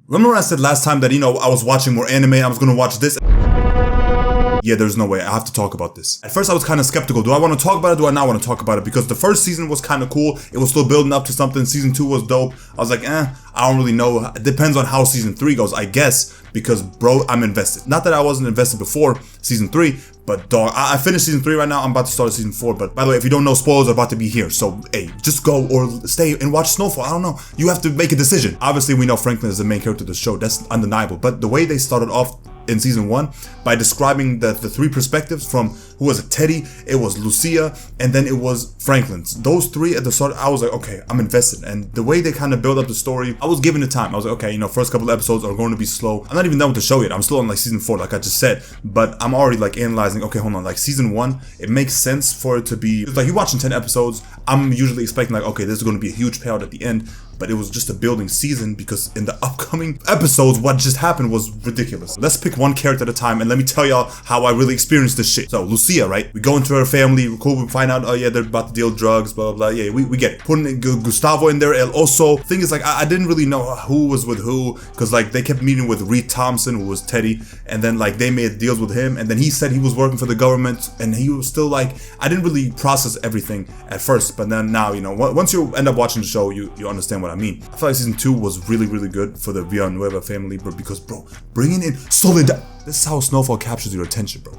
Remember when I said last time that, you know, I was watching more anime, I was gonna watch this? Yeah, there's no way. I have to talk about this. At first, I was kind of skeptical. Do I want to talk about it? Do I not want to talk about it? Because the first season was kind of cool. It was still building up to something. Season 2 was dope. I was like, I don't really know. It depends on how season 3 goes, I guess. Because, bro, I'm invested. Not that I wasn't invested before season 3, but dog, I finished season 3 right now. I'm about to start season 4. But by the way, if you don't know, spoilers are about to be here. So, hey, just go or stay and watch Snowfall. I don't know. You have to make a decision. Obviously, we know Franklin is the main character of the show. That's undeniable. But the way they started off in season 1 by describing the 3 perspectives from, who was it, Teddy, it was Lucia, and then it was Franklin's. Those 3 at the start, I was like, okay, I'm invested. And the way they kind of build up the story, I was given the time. I was like, okay, you know, first couple episodes are going to be slow. I'm not even done with the show yet. I'm still on like season 4, like I just said, but I'm already like analyzing, okay, hold on, like season 1, it makes sense for it to be, like you're watching 10 episodes, I'm usually expecting like, okay, this is going to be a huge payout at the end, but it was just a building season because in the upcoming episodes, what just happened was ridiculous. Let's pick one character at a time and let me tell y'all how I really experienced this shit. So Lucia, right? We go into her family, cool, we find out, oh yeah, they're about to deal drugs, blah, blah, blah. Yeah, we get it. Putting Gustavo in there, El Oso. Thing is, like, I didn't really know who was with who, because like they kept meeting with Reed Thompson, who was Teddy, and then like they made deals with him, and then he said he was working for the government, and he was still like, I didn't really process everything at first, but then now, you know, once you end up watching the show, you understand what I mean. I feel like season 2 was really, really good for the Villanueva family, bro, because, bro, bringing in Soledad, this is how Snowfall captures your attention, bro.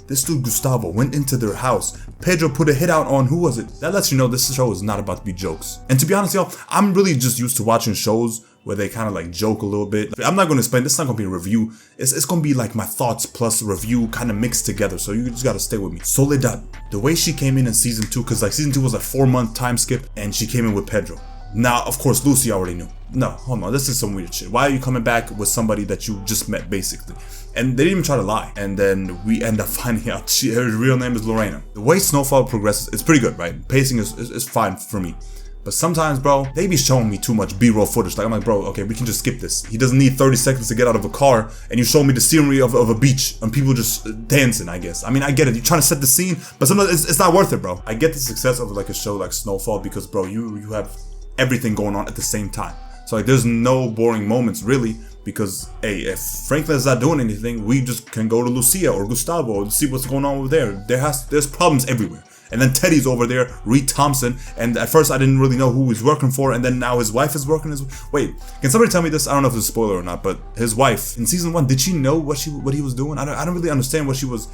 This dude, Gustavo, went into their house. Pedro put a hit out on, who was it? That lets you know this show is not about to be jokes. And to be honest, y'all, I'm really just used to watching shows where they kind of like joke a little bit. I'm not going to explain, this is not going to be a review. It's going to be like my thoughts plus review kind of mixed together. So you just got to stay with me. Soledad, the way she came in season 2, because like season 2 was a 4-month time skip, and she came in with Pedro. Now, of course, Lucy already knew. No, hold on, this is some weird shit. Why are you coming back with somebody that you just met, basically? And they didn't even try to lie. And then we end up finding out her real name is Lorena. The way Snowfall progresses, it's pretty good, right? Pacing is fine for me. But sometimes, bro, they be showing me too much B-roll footage. Like, I'm like, bro, okay, we can just skip this. He doesn't need 30 seconds to get out of a car, and you show me the scenery of a beach and people just dancing, I guess. I mean, I get it. You're trying to set the scene, but sometimes it's not worth it, bro. I get the success of like a show like Snowfall because, bro, you have everything going on at the same time. So like, there's no boring moments really, because hey, if Franklin is not doing anything, we just can go to Lucia or Gustavo and see what's going on over there. There's problems everywhere. And then Teddy's over there, Reed Thompson, and at first I didn't really know who he's working for, and then now his wife is working as well. Wait, can somebody tell me this? I don't know if it's a spoiler or not, but his wife in season 1, did she know what he was doing? I don't really understand what she was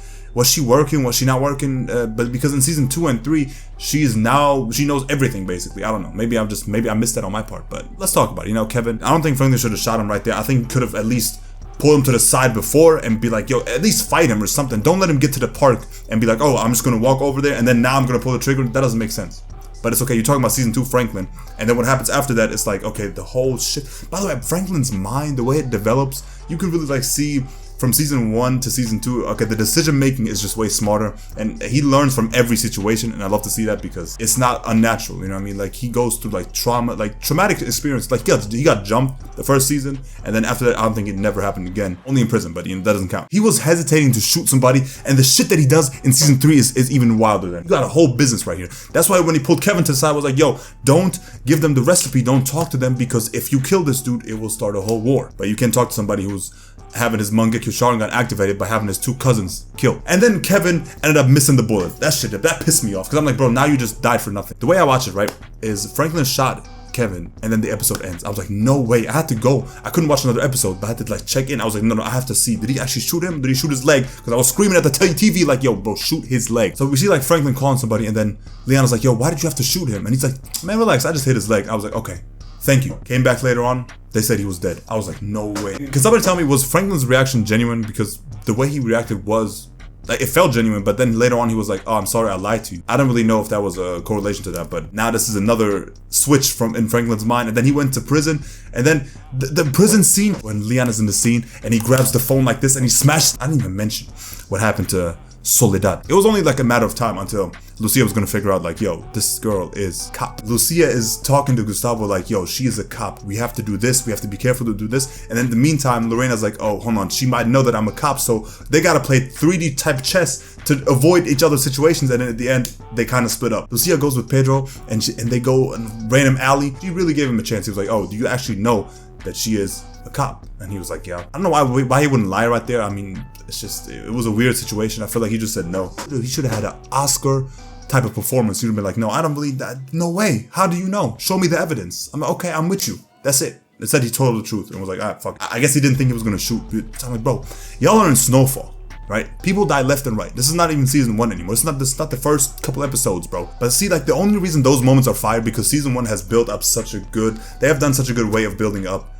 she working, was she not working? But because in season 2 and 3, she knows everything basically. I don't know. Maybe I missed that on my part, but let's talk about it. You know, Kevin, I don't think Franklin should have shot him right there. I think he could have at least pull him to the side before and be like, yo, at least fight him or something. Don't let him get to the park and be like, oh, I'm just gonna walk over there and then now I'm gonna pull the trigger. That doesn't make sense. But it's okay, you're talking about season 2 Franklin, and then what happens after that, it's like, okay, the whole shit. By the way, Franklin's mind, the way it develops, you can really like see from season 1 to season 2, okay, the decision making is just way smarter, and he learns from every situation, and I love to see that because it's not unnatural, you know what I mean? Like, he goes through like traumatic experience. Like, he got jumped the first season, and then after that, I don't think it never happened again. Only in prison, but you know, that doesn't count. He was hesitating to shoot somebody, and the shit that he does in season 3 is even wilder than. You got a whole business right here. That's why when he pulled Kevin to the side, I was like, yo, don't give them the recipe, don't talk to them, because if you kill this dude, it will start a whole war. But you can't talk to somebody who's having his Mangekyo Sharingan activated by having his 2 cousins killed. And then Kevin ended up missing the bullet. That pissed me off, because I'm like, bro, now you just died for nothing. The way I watch it, right, is Franklin shot Kevin and then the episode ends. I was like, no way, I had to go. I couldn't watch another episode, but I had to like check in. I was like, no, I have to see. Did he actually shoot him? Did he shoot his leg? Because I was screaming at the TV like, yo, bro, shoot his leg. So we see like Franklin calling somebody, and then Leon's like, yo, why did you have to shoot him? And he's like, man, relax, I just hit his leg. I was like, okay, thank you. Came back later on, they said he was dead. I was like, no way. Can somebody tell me, was Franklin's reaction genuine? Because the way he reacted was, like, it felt genuine, but then later on he was like, oh, I'm sorry, I lied to you. I don't really know if that was a correlation to that, but now this is another switch in Franklin's mind. And then he went to prison, and then the prison scene, when Leon is in the scene, and he grabs the phone like this, and he smashed, I didn't even mention what happened to Soledad. It was only like a matter of time until Lucia was gonna figure out like, yo, this girl is cop. Lucia is talking to Gustavo like, yo, she is a cop. We have to do this. We have to be careful to do this. And then in the meantime, Lorena's like, oh, hold on. She might know that I'm a cop. So they gotta play 3D type chess to avoid each other's situations. And then at the end, they kind of split up. Lucia goes with Pedro, and they go in random alley. She really gave him a chance. He was like, oh, do you actually know that she is a cop. And he was like, yeah. I don't know why he wouldn't lie right there. I mean, it's just, it was a weird situation. I feel like he just said no. Dude, he should have had an Oscar type of performance. He would have been like, no, I don't believe that. No way. How do you know? Show me the evidence. I'm like, okay, I'm with you. That's it. Instead, he told the truth and was like, ah, fuck. I guess he didn't think he was gonna shoot. So I'm like, bro, y'all are in Snowfall, right? People die left and right. This is not even season 1 anymore. This is not the first couple episodes, bro. But see, like, the only reason those moments are fired because season 1 has built up they have done such a good way of building up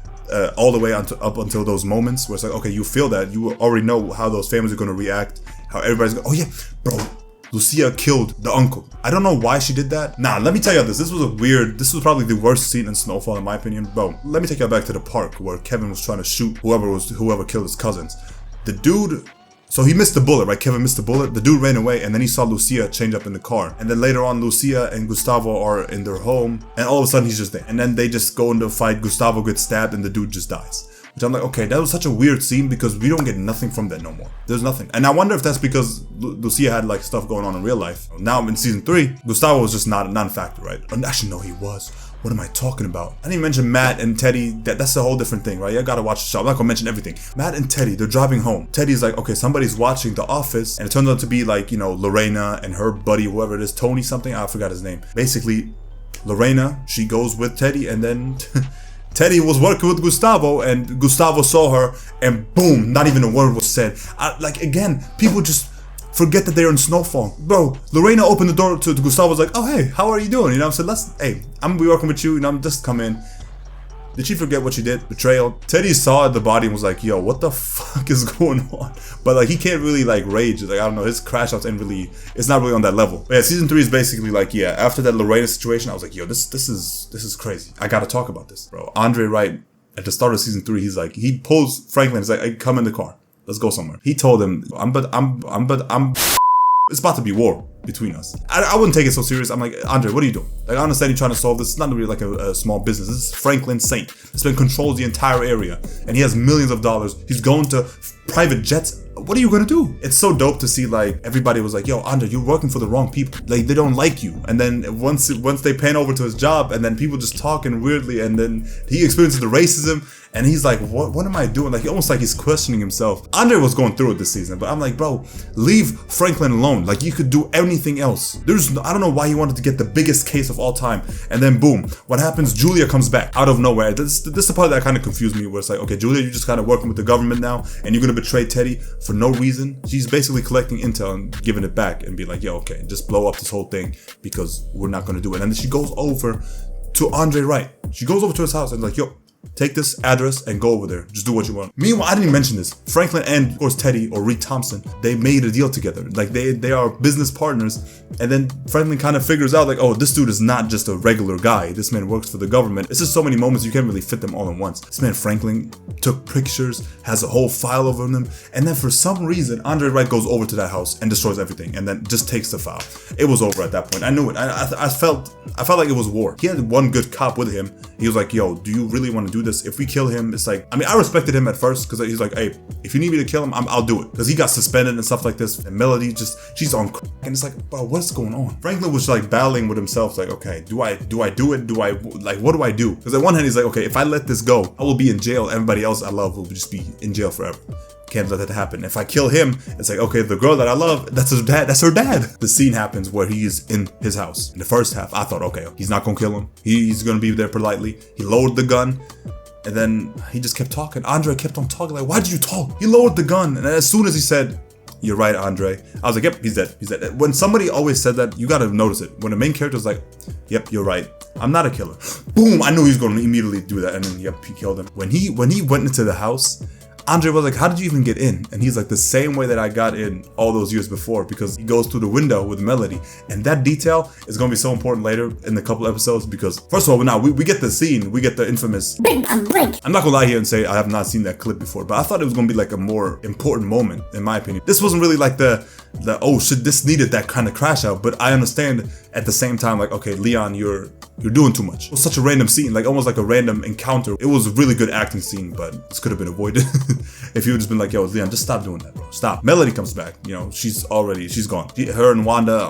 all the way up until those moments where it's like, okay, you feel that. You already know how those families are gonna react, how everybody's gonna, oh yeah, bro. Lucia killed the uncle. I don't know why she did that. Nah, let me tell you this. This was probably the worst scene in Snowfall in my opinion. Bro, let me take you back to the park where Kevin was trying to shoot whoever killed his cousins. The dude, so he missed the bullet, right? Kevin missed the bullet. The dude ran away and then he saw Lucia change up in the car. And then later on, Lucia and Gustavo are in their home and all of a sudden he's just there. And then they just go into a fight. Gustavo gets stabbed and the dude just dies. Which I'm like, okay, that was such a weird scene because we don't get nothing from that no more. There's nothing. And I wonder if that's because Lucia had like stuff going on in real life. Now in season 3, Gustavo was just not a factor, right? Actually, no, he was. What am I talking about? I didn't even mention Matt and Teddy. That's a whole different thing, right? You gotta watch the show. I'm not gonna mention everything. Matt and Teddy, they're driving home. Teddy's like, okay, somebody's watching The Office. And it turns out to be like, you know, Lorena and her buddy, whoever it is, Tony something. I forgot his name. Basically, Lorena, she goes with Teddy and then... Teddy was working with Gustavo and Gustavo saw her and boom, not even a word was said. Like again, people just forget that they're in Snowfall. Bro, Lorena opened the door to Gustavo, was like, oh hey, how are you doing? You know, I said, hey, I'm gonna be working with you, you know, I'm just come in. Did she forget what she did? Betrayal. Teddy saw the body and was like, yo, what the fuck is going on? But like, he can't really like rage. Like, I don't know, his crash outs it's not really on that level. But yeah, season 3 is basically like, yeah, after that Lorena situation, I was like, yo, this is crazy. I gotta talk about this, bro. Andre Wright, at the start of season 3, he's like, he pulls Franklin, he's like, hey, come in the car. Let's go somewhere. He told him, it's about to be war between us. I wouldn't take it so serious. I'm like, Andre, what are you doing? Like, I understand you're trying to solve this. It's not really like a small business. This is Franklin Saint. This man controls the entire area and he has millions of dollars. He's going to private jets. What are you gonna do? It's so dope to see like everybody was like, yo, Andre, you're working for the wrong people. Like, they don't like you. And then once they pan over to his job and then people just talking weirdly and then he experiences the racism and he's like, what am I doing? Like, almost like he's questioning himself. Andre was going through it this season, but I'm like, bro, leave Franklin alone. Like, you could do anything else. I don't know why he wanted to get the biggest case of all time. And then boom, what happens? Julia comes back out of nowhere. This is the part that kind of confused me where it's like, okay, Julia, you're just kind of working with the government now and you're gonna betray Teddy for no reason. She's basically collecting intel and giving it back and be like, yo, okay, just blow up this whole thing because we're not gonna do it. And then she goes over to Andre Wright. She goes over to his house and like, yo, take this address and go over there. Just do what you want. Meanwhile, I didn't even mention this. Franklin and, of course, Teddy or Reed Thompson, they made a deal together. Like, they are business partners. And then Franklin kind of figures out, like, oh, this dude is not just a regular guy. This man works for the government. It's just so many moments, you can't really fit them all in once. This man, Franklin, took pictures, has a whole file over them. And then for some reason, Andre Wright goes over to that house and destroys everything and then just takes the file. It was over at that point. I knew it. I felt like it was war. He had one good cop with him. He was like, yo, do you really want to do this? If we kill him, it's like, I mean, I respected him at first because he's like, hey, if you need me to kill him, I'll do it. Because he got suspended and stuff like this. And Melody she's on crack. And it's like, bro, what's going on? Franklin was like battling with himself, like, okay, do I do it? What do I do? Because at one hand, he's like, okay, if I let this go, I will be in jail. Everybody else I love will just be in jail forever. Can't let that happen. If I kill him, it's like, okay, the girl that I love, that's her dad. The scene happens where he's in his house. In the first half, I thought, okay, he's not gonna kill him. He's gonna be there politely. He lowered the gun. And then he just kept talking. Andre kept on talking, like, why did you talk? He lowered the gun. And as soon as he said, you're right, Andre, I was like, yep, he's dead. He's dead. When somebody always said that, you gotta notice it. When the main character is like, yep, you're right, I'm not a killer. Boom, I knew he was gonna immediately do that. And then, yep, he killed him. When he went into the house, Andre was like, how did you even get in? And he's like, the same way that I got in all those years before, because he goes through the window with Melody. And that detail is going to be so important later in the couple episodes because, first of all, now we get the scene, we get the infamous blink. I'm not going to lie here and say I have not seen that clip before, but I thought it was going to be like a more important moment, in my opinion. This wasn't really like the oh shit, this needed that kind of crash out, but I understand at the same time, like, okay, Leon, you're doing too much. It was such a random scene, like almost like a random encounter. It was a really good acting scene, but this could have been avoided if you would just been like, yo, Leon, just stop doing that, bro. Stop. Melody comes back. You know, she's gone. Her and Wanda,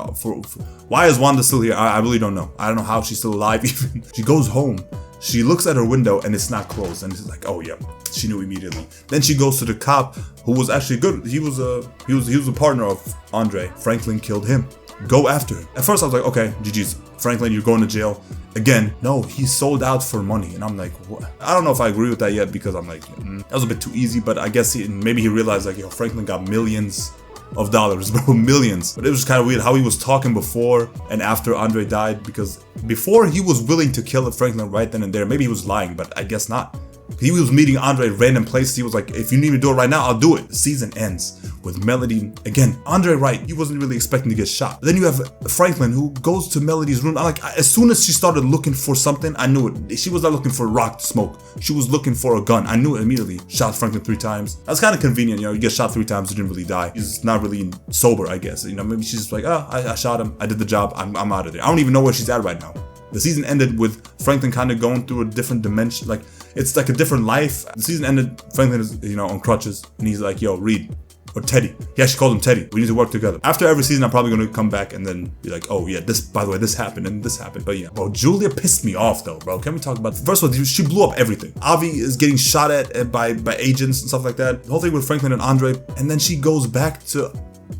why is Wanda still here? I really don't know. I don't know how she's still alive even. She goes home. She looks at her window and it's not closed, and it's like, oh yeah, she knew immediately. Then she goes to the cop, who was actually good. He was a partner of Andre. Franklin killed him. Go after him. At first I was like, okay, GG's. Franklin, you're going to jail. Again, no, he sold out for money. And I'm like, what? I don't know if I agree with that yet, because I'm like, that was a bit too easy. But I guess maybe he realized, like, yo, Franklin got millions of dollars, bro, millions. But it was kind of weird how he was talking before and after Andre died, because before he was willing to kill Franklin right then and there. Maybe he was lying, but I guess not. He was meeting Andre at random places. He was like, if you need me to do it right now, I'll do it. The season ends with Melody. Again, Andre Wright, he wasn't really expecting to get shot. Then you have Franklin, who goes to Melody's room. As soon as she started looking for something, I knew it. She was not looking for a rock to smoke. She was looking for a gun. I knew it immediately. Shot Franklin 3 times. That's kind of convenient, you know, you get shot 3 times, you didn't really die. He's not really sober, I guess. You know, maybe she's just like, oh, I shot him. I did the job. I'm out of there. I don't even know where she's at right now. The season ended with Franklin kind of going through a different dimension. Like, it's like a different life. The season ended, Franklin is, you know, on crutches, and he's like, yo, Reed, or Teddy. He actually called him Teddy. We need to work together. After every season, I'm probably going to come back and then be like, oh yeah, this, by the way, this happened and this happened. But yeah, bro, Julia pissed me off though, bro. Can we talk about, first of all, she blew up everything. Avi is getting shot at by agents and stuff like that. The whole thing with Franklin and Andre, and then she goes back to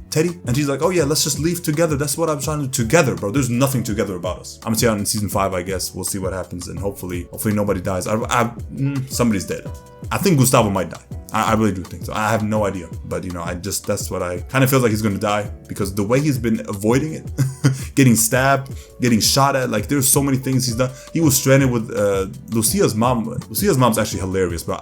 Teddy, and she's like, oh yeah, let's just leave together. That's what I'm trying to do. Together, bro. There's nothing together about us. I'm gonna see out in season 5, I guess. We'll see what happens, and hopefully nobody dies. Somebody's dead. I think Gustavo might die. I really do think so. I have no idea, but you know, that's what I kind of feel like he's gonna die, because the way he's been avoiding it, getting stabbed, getting shot at, like there's so many things he's done. He was stranded with Lucia's mom. Lucia's mom's actually hilarious, bro.